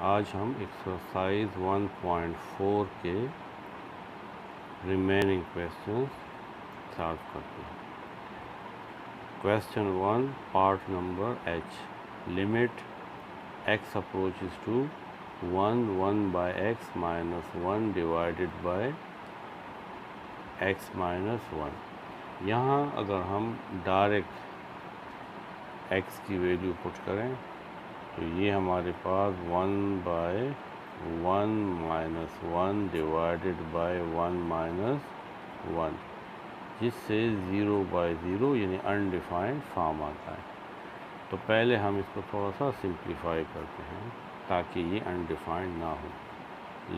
आज हम एक्सरसाइज 1.4 के रिमेनिंग क्वेश्चंस सॉल्व करते हैं। Question 1 part number H, limit x approaches to 1 by x minus 1 divided by x minus 1। यहाँ अगर हम डायरेक्ट x की वैल्यू पुट करें तो ये हमारे पास 1 by 1 minus 1 divided by 1 minus 1, जिससे 0 by 0 यानी अनडिफाइंड फॉर्म आता है। तो पहले हम इसको थोड़ा सा सिंप्लीफाई करते हैं ताकि ये अनडिफाइंड ना हो।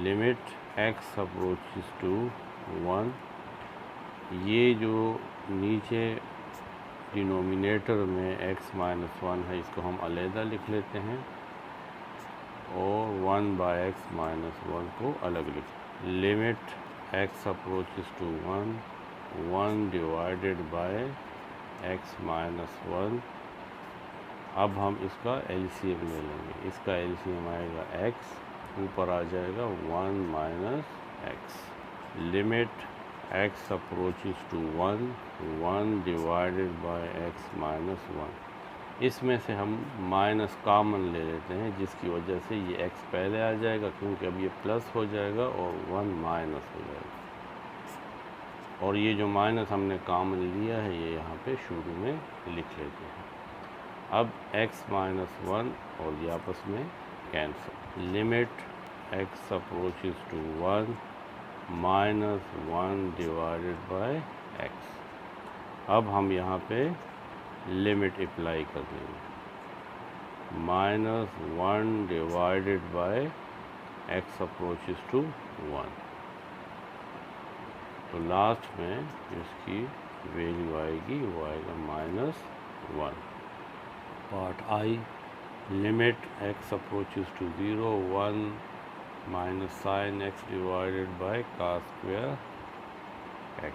लिमिट x अप्रोचेस टू 1, ये जो नीचे डिनोमिनेटर में x minus 1 है इसको हम अलग लिख लेते हैं और 1 by x minus 1 को अलग लिख। Limit x approaches to 1 divided by x minus 1। अब हम इसका एलसीएम ले लेंगे। इसका एलसीएम आएगा x, ऊपर आ जाएगा 1 minus x। Limit x approaches to 1 divided by x minus 1। इसमें से हम माइनस कॉमन ले लेते हैं, जिसकी वजह से ये x पहले आ जाएगा क्योंकि अब ये प्लस हो जाएगा और 1 माइनस हो जाएगा। और ये जो माइनस हमने कॉमन लिया है ये यहाँ पे शुरू में लिख लेते हैं। अब x minus 1 और ये आपस में cancel. Limit x approaches to 1 minus 1 divided by x। अब हम यहाँ पे लिमिट अप्लाई कर देंगे। -1 divided by x approaches to 1। तो लास्ट में इसकी वैल्यू आएगी, वो आएगा -1। Part I, limit x approaches to 0 1 minus sin x divided by cos square x।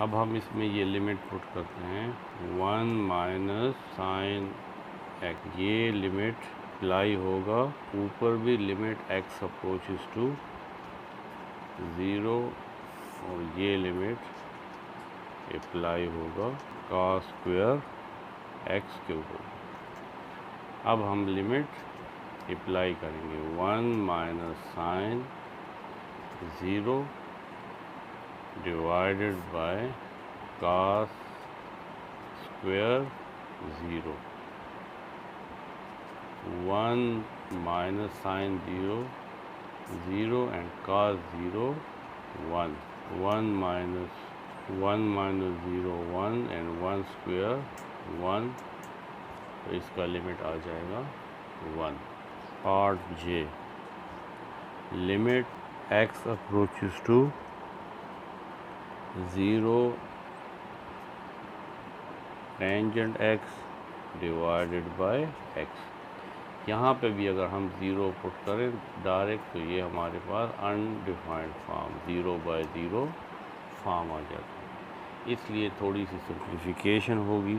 अब हम इसमें ये लिमिट पुट करते हैं 1 minus sin x। ये लिमिट अप्लाई होगा ऊपर भी लिमिट x अप्रोचेस टू 0 और ये लिमिट अप्लाई होगा cos स्क्वायर x के ऊपर। अब हम लिमिट अप्लाई करेंगे 1 minus sin 0 divided by cos square 0। 1 minus sin 0 and cos 0 1। 1 minus 0 1 and 1 square 1, तो इसका लिमिट आ जाएगा 1। Part J, limit x approaches to 0 tangent x divided by x। यहाँ पे भी अगर हम 0 पुट करें डायरेक्ट तो ये हमारे पास अनडिफाइंड फॉर्म 0 by 0 फॉर्म आ जाता है, इसलिए थोड़ी सी सिंप्लीफिकेशन होगी।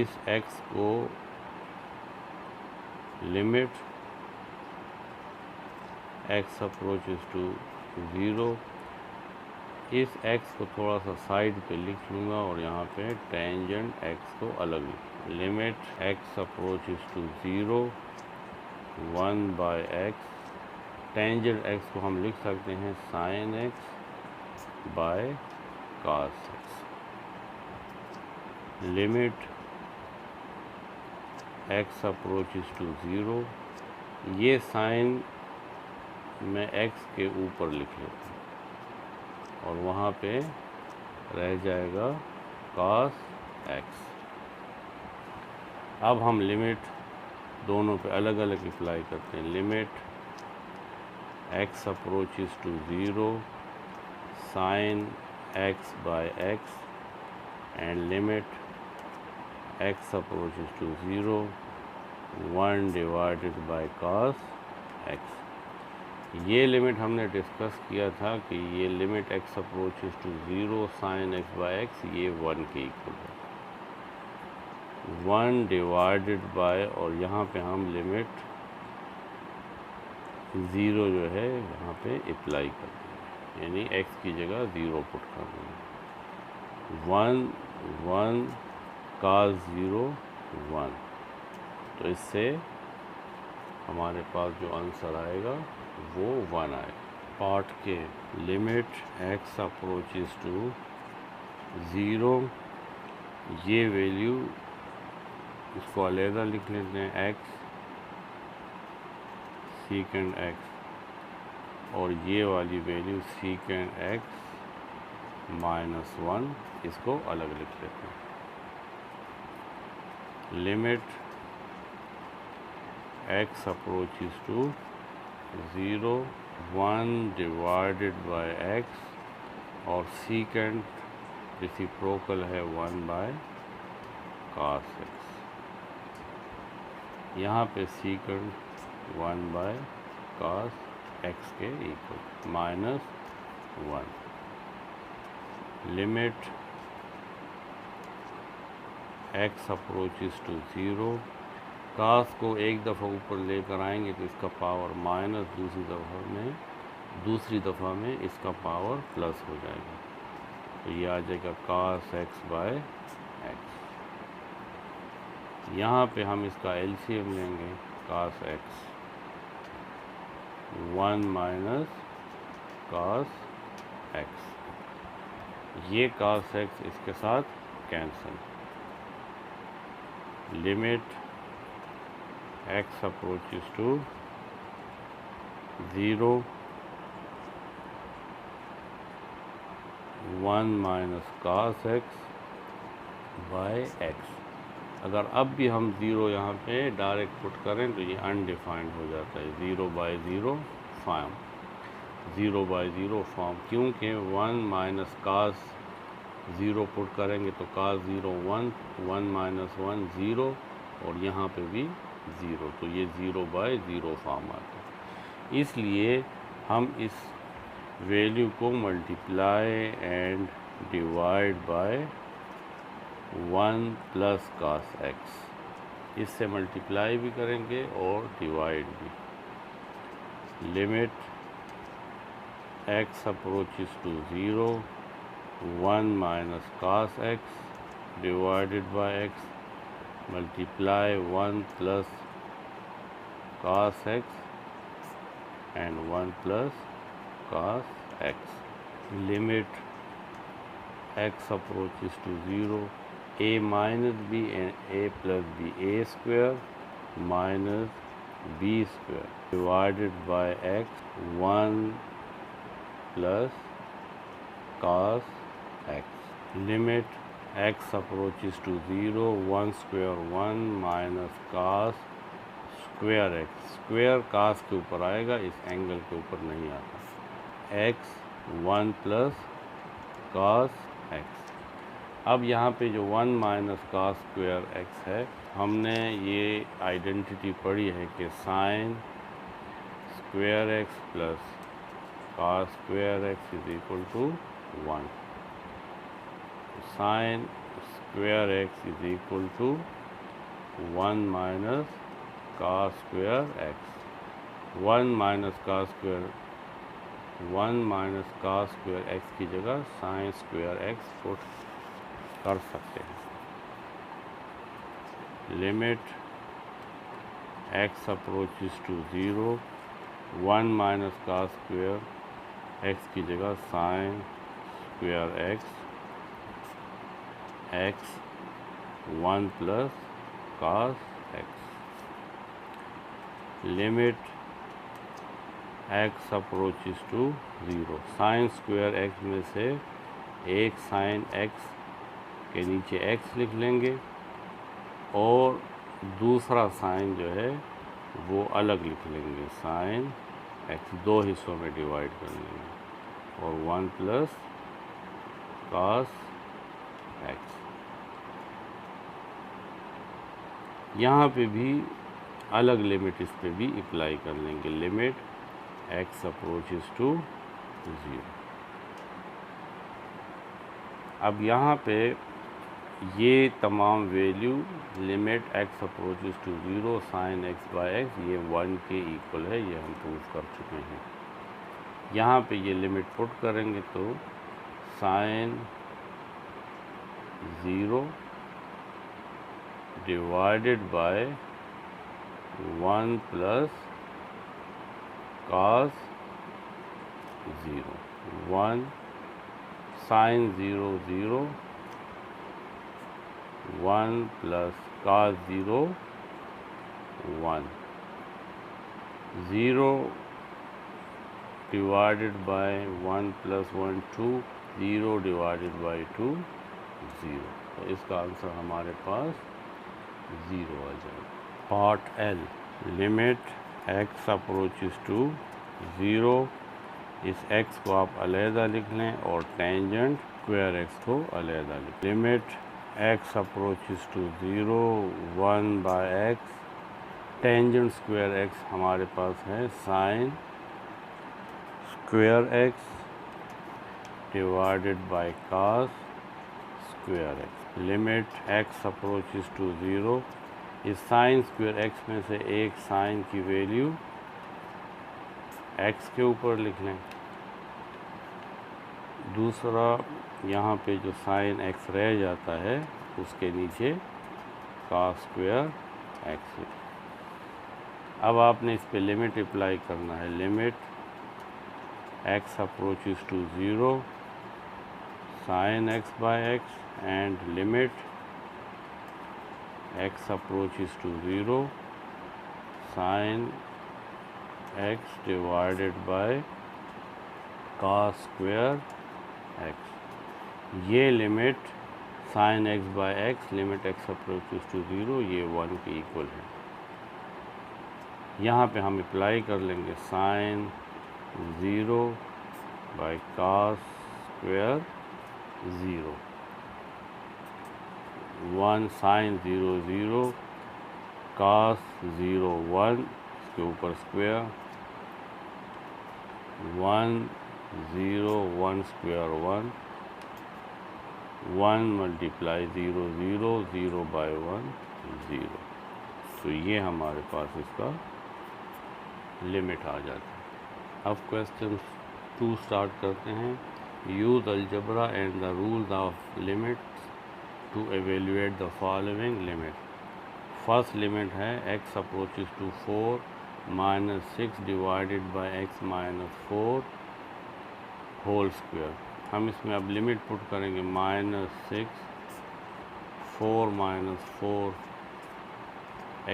इस x को लिमिट x अप्रोचेस टू 0, इस x को थोड़ा सा साइड पे लिख लूँगा और यहाँ पे टेंजेंट x को अलग लिख। Limit x approaches to 0 1 by x। Tangent x को हम लिख सकते हैं sin x by cos x। Limit x approaches to 0, ये साइन में x के ऊपर लिख लेते हैं और वहाँ पे रह जाएगा cos x। अब हम लिमिट दोनों पे अलग अलग अप्लाई करते हैं। Limit x approaches to 0 sin x by x and limit x approaches to 0 1 divided by cos x। ये लिमिट हमने डिस्कस किया था कि ये limit x approaches to 0 sin x by x ये 1 के इक्वल है। 1 डिवाइडेड बाय, और यहाँ पे हम लिमिट 0 जो है यहाँ पे अप्लाई कर देंगे, यानी x की जगह 0 पुट कर देंगे। 1 1 cos 0 1, तो इससे हमारे पास जो आंसर आएगा वो 1 आएगा। पार्ट के लिमिट x अप्रोचेस टू 0, ये वैल्यू इसको अलग लिख लेते हैं x सीकेंड x, और ये वाली वैल्यू सीकेंड x माइनस 1, इसको अलग लिख लेते हैं। Limit x approaches to 0, 1 divided by x, और सीकेंड रेसिप्रोकल है 1 बाय cos x। यहाँ पे सीकेंड 1 बाय cos x के equal minus 1। Limit x approaches to 0, cos को एक दफ़ा ऊपर लेकर आएंगे तो इसका पावर माइनस, दूसरी दफ़ा में इसका पावर प्लस हो जाएगा, तो ये आ जाएगा cos x बाय x। यहाँ पे हम इसका एलसीएम लेंगे, cos x 1 minus cos x, ये cos x इसके साथ cancel. Limit x approaches to 0, 1 minus cos x by x। अगर अब भी हम 0 यहाँ पे डायरेक्ट पुट करें तो ये अनडिफाइंड हो जाता है, 0 बाय 0 फॉर्म, 0 बाय 0 फॉर्म, क्योंकि 1 माइनस cos 0 पुट करेंगे तो cos 0 1, 1 माइनस 1 0, और यहाँ पे भी 0, तो ये 0 बाय 0 फॉर्म आता है। इसलिए हम इस वैल्यू को multiply and divide by 1 plus cos x, इससे मल्टीप्लाई भी करेंगे और डिवाइड भी। Limit x approaches to 0, 1 minus cos x divided by x, multiply 1 plus cos x and 1 plus cos x। Limit x approaches to 0, a minus b and a plus b, a square minus b square divided by x, 1 plus cos x। Limit x approaches to 0, 1 square 1 minus cos square x, square cos के ऊपर आएगा, इस angle के ऊपर नहीं आता, x 1 plus cos x। अब यहाँ पे जो 1 माइनस cos स्क्वायर x है, हमने ये आइडेंटिटी पढ़ी है कि sine square x plus cos square x is equal to 1। Sine square x is equal to 1 minus cos square x। 1 minus cos square, 1 minus cos square x की जगह sine square x put कर सकते हैं। Limit x approaches to 0, 1 minus cos square x की जगह sine square x, x 1 plus cos x। Limit x approaches to 0, sine square x में से एक साइन x के नीचे x लिख लेंगे और दूसरा साइन जो है वो अलग लिख लेंगे, साइन x दो हिस्सों में डिवाइड कर लेंगे, और 1 प्लस cos x। यहाँ पे भी अलग लिमिट इस पे भी अप्लाई कर लेंगे, लिमिट x अप्रोचेस टू 0। अब यहाँ पे ये तमाम value limit x approaches to 0 sine x by x ये 1 के इक्वल है, ये हम प्रूव कर चुके हैं। यहाँ पे ये लिमिट पुट करेंगे तो sine 0 divided by 1 plus cos 0, 1 sign 0 0, 1 plus cos 0 1, 0 divided by 1 plus 1 2, 0 divided by 2 0। तो इसका आंसर हमारे पास 0 आ जाएगा। Part L, limit x approaches to 0, इस x को आप अलहदा लिख लें और टेंजेंट स्क्वायर x को अलहदा लिख लें। Limit x approaches to 0 1 by x, tangent square x हमारे पास है sine square x divided by cos square x। Limit x approaches to 0, इस साइन स्क्वायर x में से एक साइन की वैल्यू x के ऊपर लिख लें, दूसरा यहाँ पे जो साइन x रह जाता है उसके नीचे cos स्क्वायर x। अब आपने इस पे लिमिट अप्लाई करना है। Limit x approaches to 0 sine x by x and limit x approaches to 0 sine x divided by cos square x। ये limit sine x by x, limit x approaches to 0, ये 1 के equal है। यहाँ पे हम apply कर लेंगे sine 0 by cos square 0, 1 sign 0 0, cos 0 1, इसके ऊपर स्क्वायर, 1 0 1 स्क्वायर 1, 1 मल्टीप्लाई 0 0, 0 बाय 1 0। तो ये हमारे पास इसका लिमिट आ जाता है। अब क्वेश्चन 2 स्टार्ट करते हैं। Use algebra and the rules of limits to evaluate the following limit. First limit है x approaches to 4 minus 6 divided by x minus 4 whole square. हम इसमें अब लिमिट पुट करेंगे -6 4 माइनस 4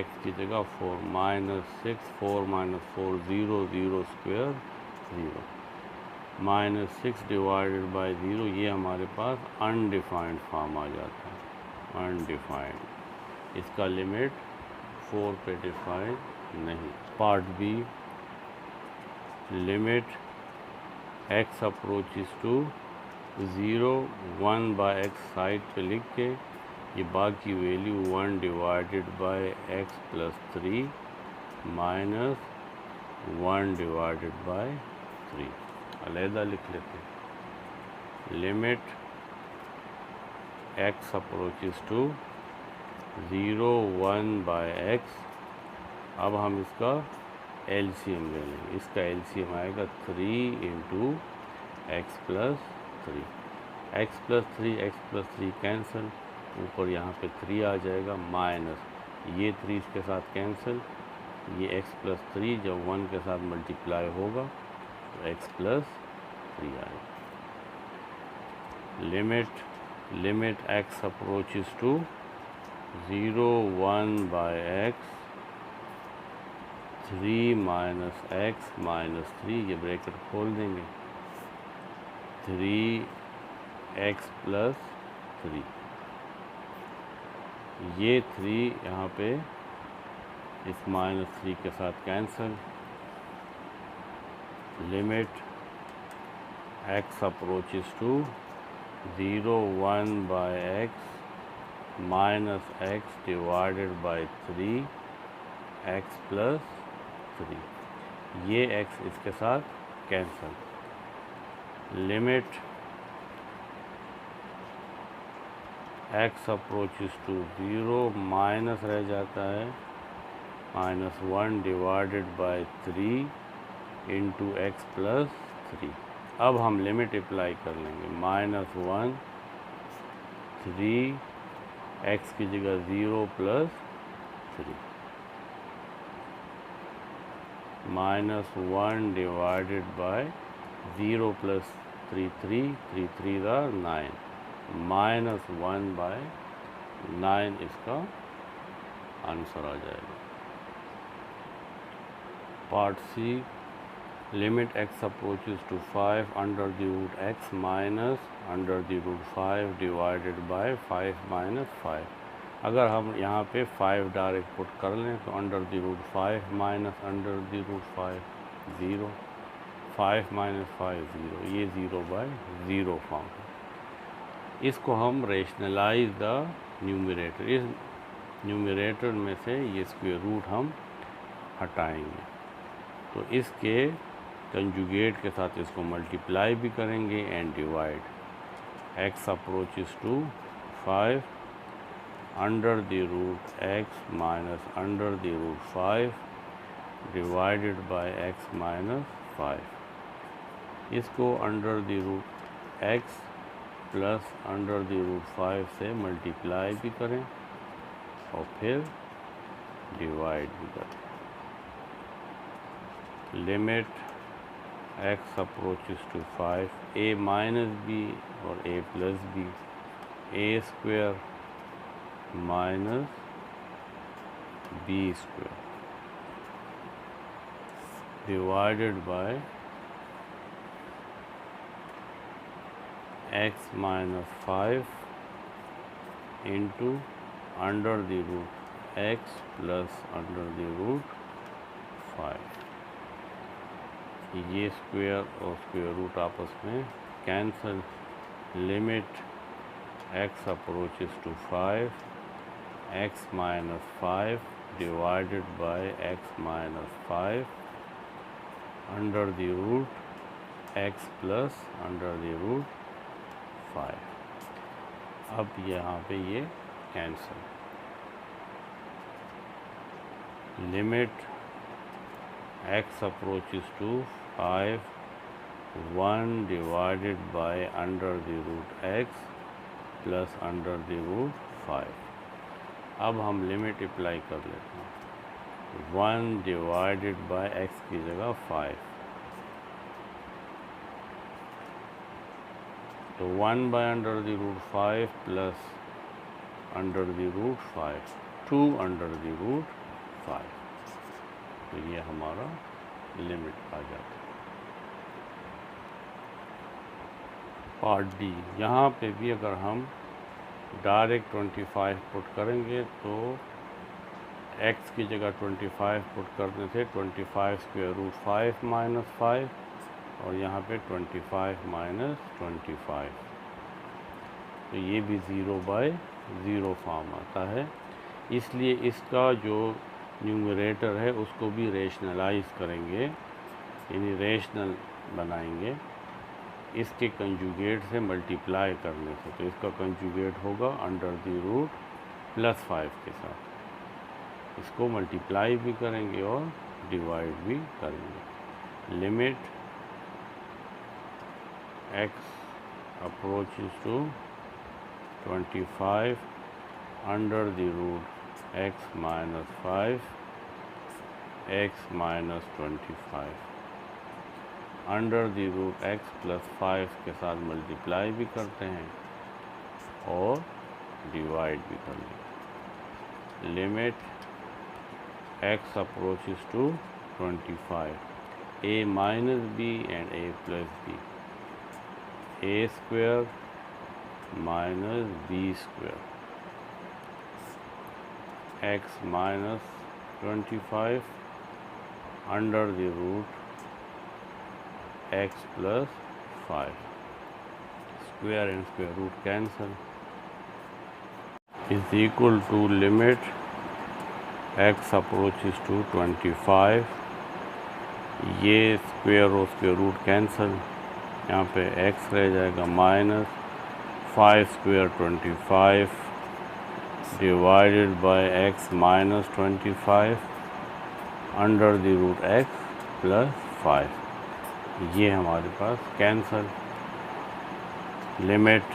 x की जगह 4 -6 4 माइनस 4 0 0 स्क्वायर 0, -6 डिवाइडेड बाय 0, ये हमारे पास undefined form आ जाता है, अनडिफाइंड। इसका लिमिट 4 पे डिफाइंड नहीं। Part B, limit x approaches to 0 1 by x side पे लिख के ये बाकी value 1 divided by x plus 3 minus 1 divided by 3 अलहदा लिख लेते हैं। Limit x approaches to 0 1 by x, अब हम इसका एलसीएम ले लेंगे। इसका एलसीएम आएगा 3 into x plus 3, x plus 3 x plus 3 cancel, ऊपर यहाँ पे 3 आ जाएगा, माइनस ये 3 इसके साथ कैंसिल, ये x प्लस 3 जब 1 के साथ मल्टीप्लाई होगा तो x प्लस 3 आएगा। Limit x approaches to 0 1 by x 3 minus x minus 3, ये ब्रैकेट खोल देंगे, 3x प्लस 3, ये 3 यहाँ पे इस -3 के साथ cancel. Limit x approaches to 0 1 by x minus x divided by 3x plus 3, ये x इसके साथ cancel. Limit x approaches to 0 minus रह जाता है -1 divided by 3 into x plus 3। अब हम लिमिट अप्लाई कर लेंगे -1 3 x की जगह 0 plus 3 -1 divided by 0 plus 3 3 9 -1 by 9 इसका आंसर आ जाएगा। Part C, limit x approaches to 5 under the root x minus under the root 5 divided by 5 minus 5। अगर हम यहाँ पे 5 डायरेक्ट पुट कर लें तो under the root 5 minus under the root 5 0, 5 minus 5 0, ये 0 बाय 0 फॉर्म है। इसको हम रेशनलाइज द न्यूमरेटर, इस न्यूमरेटर में से ये स्क्वायर रूट हम हटाएंगे तो इसके कंजुगेट के साथ इसको मल्टीप्लाई भी करेंगे and divide. x approaches to 5 under the root x minus under the root 5 divided by x minus 5। इसको under the root x plus under the root 5 से मल्टीप्लाई भी करें और फिर डिवाइड भी करें। Limit x approaches to 5 a minus b और a plus b, a square minus b square divided by x minus 5 into under the root x plus under the root 5। ये square और square root आपस में cancel. Limit x approaches to 5 x minus 5 divided by x minus 5 under the root x plus under the root 5। अब यहाँ पे ये cancel. Limit x approaches to 5 1 divided by under the root x plus under the root 5। अब हम limit apply कर लेते हैं 1 divided by x की जगह 5 तो 1 by under the root 5 plus under the root 5 2 under the root 5। तो ये हमारा लिमिट आ जाता है। पार्ट डी, यहाँ पे भी अगर हम डायरेक्ट 25 पुट करेंगे तो x की जगह 25 पुट करने से 25 स्क्वायर रूट 5 माइनस 5 और यहाँ पे 25 माइनस 25 तो ये भी 0 बाय 0 फॉर्म आता है। इसलिए इसका जो न्यूमरेटर है उसको भी रेशनलाइज करेंगे, यानी रेशनल बनाएंगे इसके कंजुगेट से मल्टीप्लाई करने से। तो इसका कंजुगेट होगा अंडर द रूट प्लस 5 के साथ, इसको मल्टीप्लाई भी करेंगे और डिवाइड भी करेंगे। Limit x approaches to 25 under the root x minus 5 x minus 25 under the root x plus 5 के साथ मल्टीप्लाई भी करते हैं और डिवाइड भी कर लेंगे। Limit x approaches to 25 a minus b and a plus b, a square minus b square x minus 25 under the root x plus 5 square and square root cancel is equal to limit x approaches to 25 ये square और square root cancel, यहाँ पे x रह जाएगा minus 5 square 25 divided by x minus 25 under the root x plus 5। ये हमारे पास cancel. Limit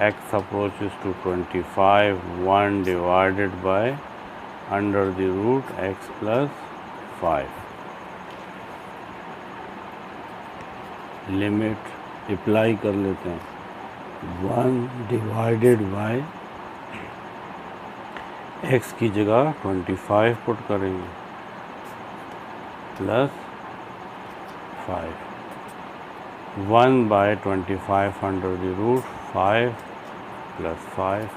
x approaches to 25 1 divided by under the root x plus 5। Limit apply कर लेते हैं। 1 डिवाइडेड बाय x की जगह 25 पुट करेंगे plus 5। 1 by 25 under the root 5 plus 5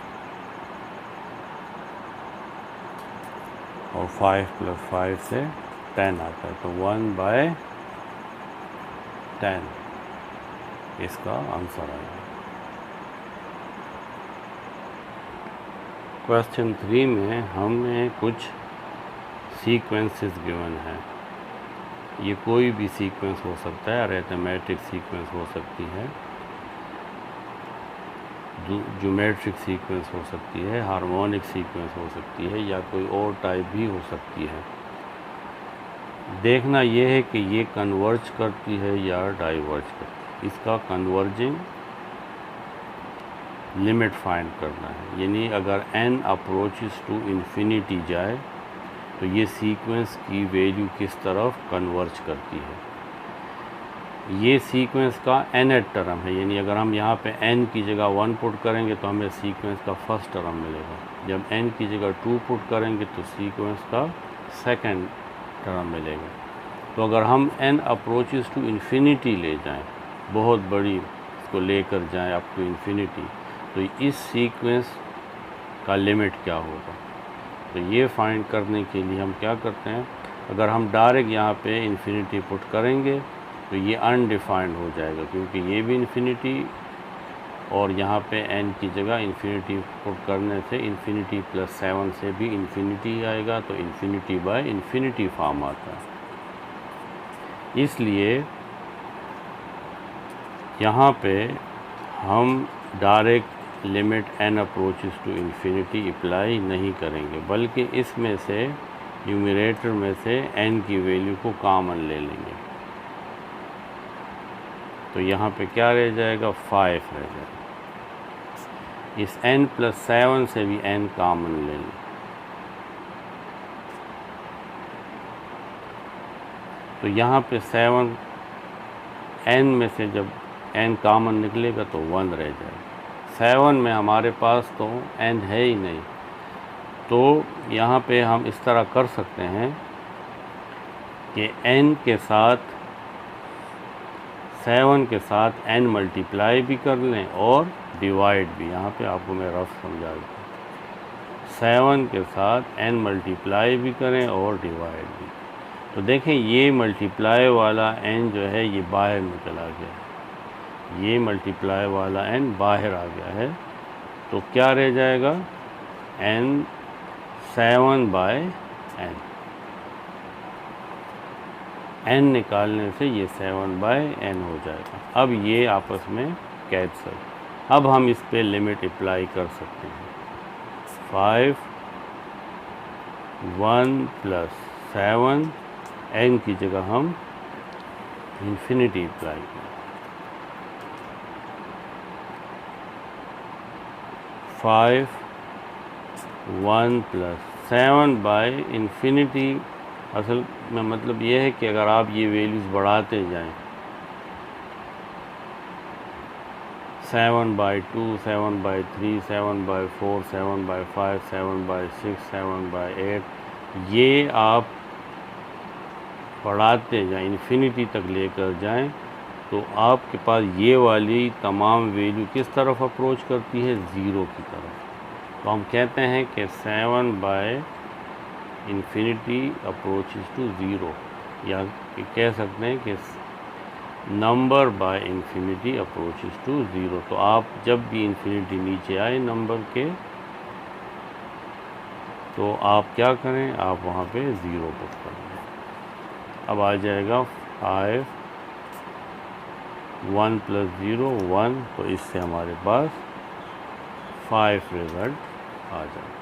और 5 प्लस 5 से 10 आता है, तो 1 बाय 10 इसका आंसर आएगा। क्वेश्चन 3 में हमें कुछ सीक्वेंसेस गिवन है। ये कोई भी सीक्वेंस हो सकता है, अरिथमेटिक सीक्वेंस हो सकती है, ज्योमेट्रिक सीक्वेंस हो सकती है, हार्मोनिक सीक्वेंस हो सकती है, या कोई और टाइप भी हो सकती है। देखना यह है कि ये कन्वर्ज करती है या डाइवर्ज करती है। इसका कन्वर्जिंग लिमिट फाइंड करना है, यानी अगर n अप्रोचेस टू इन्फिनिटी जाए तो ये सीक्वेंस की वैल्यू किस तरफ कन्वर्ज करती है। ये सीक्वेंस का nth टर्म है, यानी अगर हम यहाँ पे n की जगह 1 पुट करेंगे तो हमें सीक्वेंस का फर्स्ट टर्म मिलेगा। जब n की जगह 2 पुट करेंगे तो सीक्वेंस का सेकंड टर्म मिलेगा। तो अगर हम n अप्रोचेस टू इन्फिनिटी ले जाएं, बहुत बड़ी इसको लेकर जाएं अप टू इन्फिनिटी, तो इस सीक्वेंस का लिमिट क्या होगा। तो ये फाइंड करने के लिए हम क्या करते हैं, अगर हम डायरेक्ट यहाँ पे इन्फिनिटी पुट करेंगे तो ये अनडिफाइंड हो जाएगा, क्योंकि ये भी इन्फिनिटी और यहाँ पे n की जगह इन्फिनिटी पुट करने से इन्फिनिटी प्लस 7 से भी इन्फिनिटी आएगा, तो इन्फिनिटी बाय इन्फिनिटी फॉर्म आता है। इसलिए यहाँ पे हम direct limit n approaches to infinity apply नहीं करेंगे, बल्कि इसमें से न्यूमरेटर में से n की वैल्यू को कॉमन ले लेंगे। तो यहाँ पे क्या रह जाएगा, 5 रह जाएगा। इस n प्लस 7 से भी n कॉमन ले लें, तो यहाँ पे 7 n में से जब n कॉमन निकलेगा तो 1 रह जाएगा। 7 में हमारे पास तो n है ही नहीं, तो यहाँ पे हम इस तरह कर सकते हैं कि n के साथ 7 के साथ n मल्टीप्लाई भी कर लें और डिवाइड भी। यहाँ पे आपको मैं रफ समझा दूँ, 7 के साथ n मल्टीप्लाई भी करें और डिवाइड भी। तो देखें ये मल्टीप्लाई वाला n जो है ये बाहर में चला गया, ये मल्टीप्लाई वाला n बाहर आ गया है, तो क्या रह जाएगा, n 7 बाय n। n निकालने से ये 7 बाय n हो जाएगा। अब ये आपस में कैंसल। अब हम इस पे लिमिट अप्लाई कर सकते हैं। 5 1 प्लस 7 n की जगह हम इन्फिनिटी अप्लाई करें। 5 1 प्लस 7 बाय इन्फिनिटी, असल में मतलब ये है कि अगर आप ये वैल्यूज़ बढ़ाते जाएं, 7 by 2 7 by 3 7 by 4 7 by 5 7 by 6 7 by 8, ये आप बढ़ाते जाएं, इन्फिनिटी तक लेकर जाएं, तो आपके पास ये वाली तमाम वैल्यू किस तरफ अप्रोच करती है, ज़ीरो की तरफ। तो हम कहते हैं कि 7 by infinity approaches to zero, या कह सकते हैं कि number by infinity approaches to zero. तो आप जब भी इन्फिनिटी नीचे आए नंबर के, तो आप क्या करें, आप वहाँ पे ज़ीरो पुट करें। अब आ जाएगा 5 1 प्लस 0 1, तो इससे हमारे पास 5 रिज़ल्ट आ जाए।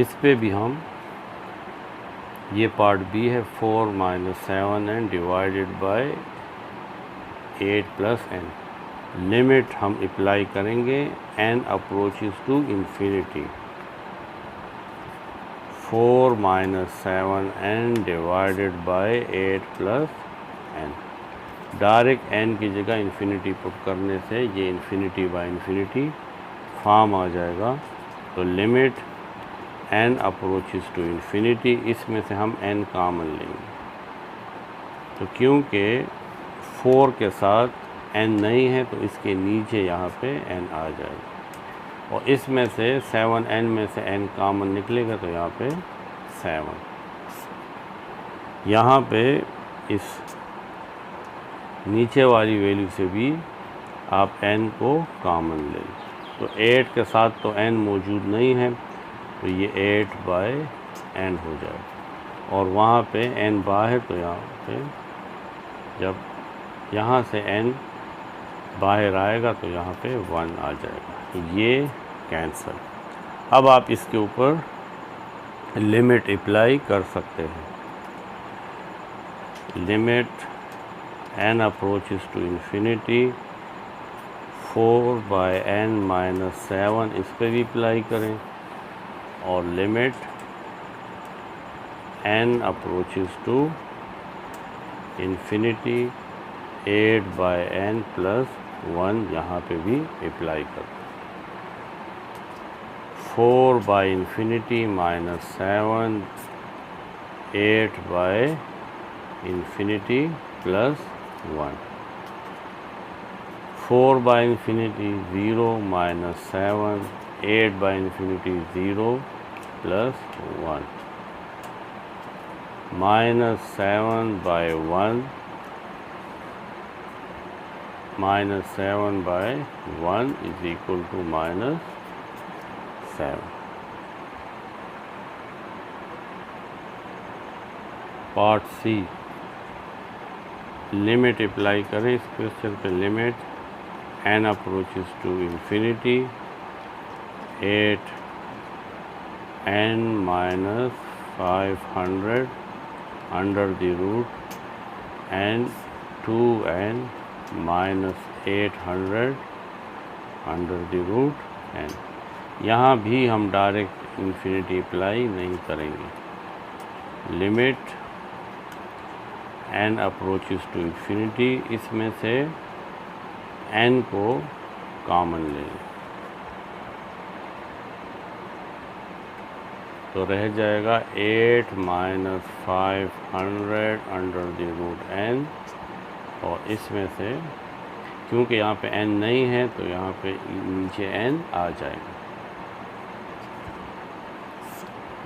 इस पे भी हम, ये पार्ट बी है 4 - 7n divided by 8 + n। Limit हम अप्लाई करेंगे n approaches to infinity. 4 - 7n divided by 8 + n। Direct n की जगह इन्फिनिटी पुट करने से ये इन्फिनिटी बाय इन्फिनिटी फॉर्म आ जाएगा। तो limit n approaches to infinity, इसमें से हम n कॉमन लेंगे। तो क्योंकि 4 के साथ n नहीं है तो इसके नीचे यहाँ पे n आ जाएगा, और इसमें से 7n में से n कॉमन निकलेगा तो यहाँ पे 7। यहाँ पे इस नीचे वाली वैल्यू से भी आप n को कॉमन लें। तो 8 के साथ तो n मौजूद नहीं है, तो ये 8/n हो जाएगा, और वहाँ पे n बाहर, तो यहाँ पे जब यहाँ से n बाहर आएगा तो यहाँ पे 1 आ जाएगा, तो ये कैंसल। अब आप इसके ऊपर लिमिट अप्लाई कर सकते हैं। Limit n approaches to infinity 4/n - 7, इस पर भी अप्लाई करें, और limit n approaches to infinity 8/n + 1 यहाँ पे भी अप्लाई कर। 4/∞ - 7 8/∞ + 1। 4/∞ 0 - 7 8/∞ 0 + 1 -7/1 -7/1 is equal to -7। Part C, limit apply करें इस क्वेश्चन पे। Limit n approaches to infinity 8n - 500 under the root n 2n - 800 under the root n। यहाँ भी हम डायरेक्ट इन्फिनिटी अप्लाई नहीं करेंगे। Limit n approaches to infinity, इसमें से n को कॉमन लें, तो रह जाएगा 8 - 500 अंडर द रूट n, और इसमें से क्योंकि यहाँ पे n नहीं है तो यहाँ पे नीचे n आ जाएगा।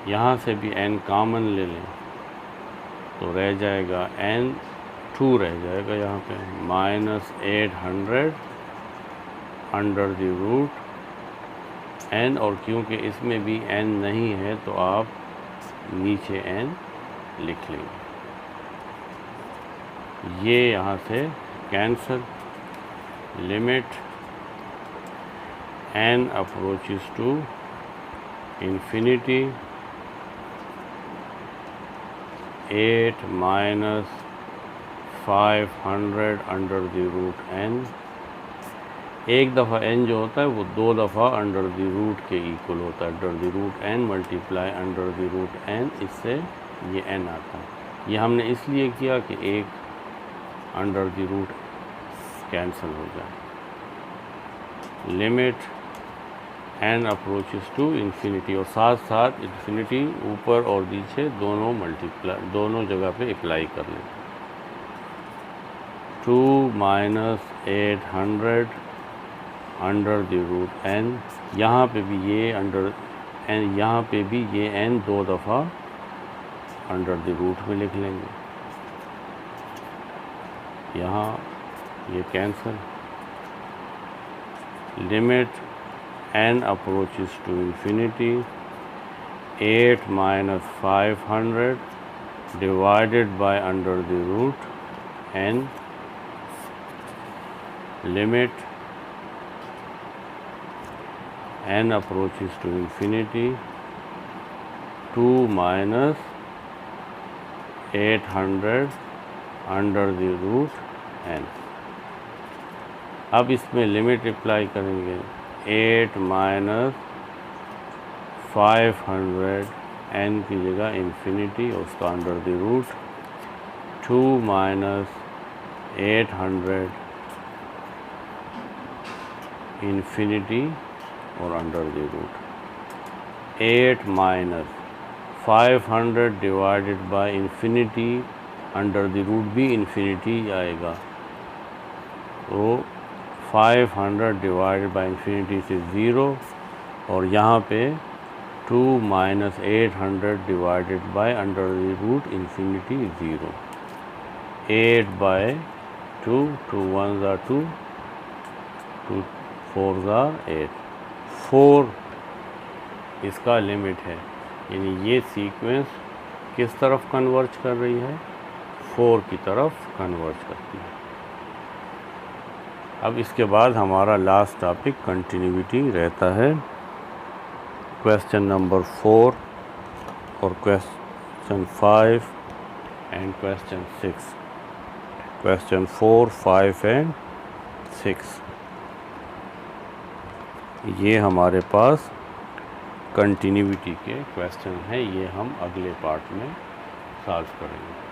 यहाँ से भी n कॉमन ले लें, तो रह जाएगा n 2 रह जाएगा यहाँ पे -800 अंडर द रूट n, और क्योंकि इसमें भी n नहीं है तो आप नीचे n लिख लेंगे। ये यहाँ से cancel. Limit n approaches to infinity 8 - 500 under the root n। एक दफ़ा n जो होता है वो 2 दफ़ा अंडर द रूट के इक्वल होता है। Under the root n multiply under the root n, इससे ये n आता है। ये हमने इसलिए किया कि एक अंडर द रूट कैंसिल हो जाए। Limit n approaches to infinity, और साथ साथ इन्फिनिटी ऊपर और नीचे दोनों जगह पे अप्लाई कर लें। 2 - 800 अंडर द रूट n, यहाँ पे भी ये अंडर n, यहाँ पे भी ये n 2 दफ़ा अंडर द रूट में लिख लेंगे। यहाँ ये cancel. Limit n approaches to infinity 8 - 500 divided by under the root n limit n approaches to infinity 2 minus 800 under the root n। अब इसमें लिमिट अप्लाई करेंगे 8 माइनस 500 n की जगह इन्फिनिटी और उसका under the root 2 minus 800 infinity और under the root 8 minus 500 divided by infinity under the root भी infinity आएगा, तो 500 डिवाइडेड बाय इन्फिनिटी से 0 और यहाँ पे 2 minus 800 divided by under the root infinity 0। 8 by 2, 2 1s are 2, 2 4s are 8, 4 इसका limit है। यानी ये सीक्वेंस किस तरफ कन्वर्ज कर रही है? 4 की तरफ कन्वर्ज करती है। अब इसके बाद हमारा लास्ट टॉपिक कंटिन्यूटी रहता है। क्वेश्चन नंबर 4 और question 5 and question 6। Question 4, 5 and 6 ये हमारे पास कंटिन्यूटी के क्वेश्चन हैं। ये हम अगले पार्ट में सॉल्व करेंगे।